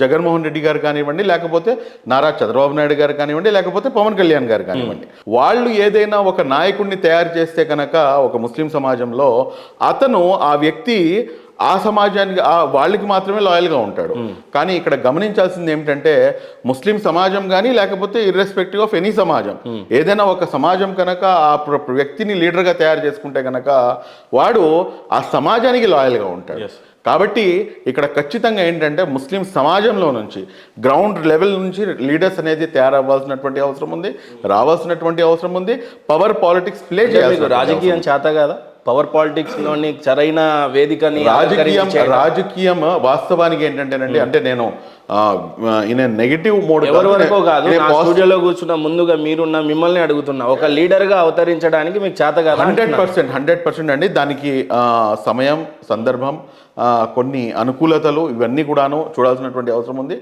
జగన్మోహన్ రెడ్డి గారు కానివ్వండి, లేకపోతే నారా చంద్రబాబు నాయుడు గారు కానివ్వండి, లేకపోతే పవన్ కళ్యాణ్ గారు కానివ్వండి, వాళ్ళు ఏదైనా ఒక నాయకుడిని తయారు చేస్తే కనుక ఒక ముస్లిం సమాజంలో అతను ఆ వ్యక్తి ఆ సమాజానికి వాళ్ళకి మాత్రమే లాయల్గా ఉంటాడు. కానీ ఇక్కడ గమనించాల్సింది ఏమిటంటే ముస్లిం సమాజం కానీ లేకపోతే ఇర్రెస్పెక్టివ్ ఆఫ్ ఎనీ సమాజం, ఏదైనా ఒక సమాజం కనుక ఆ వ్యక్తిని లీడర్గా తయారు చేసుకుంటే కనుక వాడు ఆ సమాజానికి లాయల్గా ఉంటాడు. కాబట్టి ఇక్కడ ఖచ్చితంగా ఏంటంటే ముస్లిం సమాజంలో నుంచి గ్రౌండ్ లెవెల్ నుంచి లీడర్స్ అనేది తయారవ్వాల్సినటువంటి అవసరం ఉంది, రావాల్సినటువంటి అవసరం ఉంది. పవర్ పాలిటిక్స్ ప్లే చేయాలి. రాజకీయం చేత కదా, పవర్ పాలిటిక్స్ లోని సరైన వేదికని రాజకీయం వాస్తవానికి ఏంటంటేనండి, అంటే నేను ఇన్ నెగిటివ్ మోడ్ ఎవరి వరకు కాదు, స్టూడియోలో కూర్చున్న ముందుగా మీరున్న మిమ్మల్ని అడుగుతున్నా, ఒక లీడర్ గా అవతరించడానికి మీకు చేత కాదు. 100% అండి. దానికి సమయం, సందర్భం, కొన్ని అనుకూలతలు ఇవన్నీ కూడాను చూడాల్సినటువంటి అవసరం ఉంది.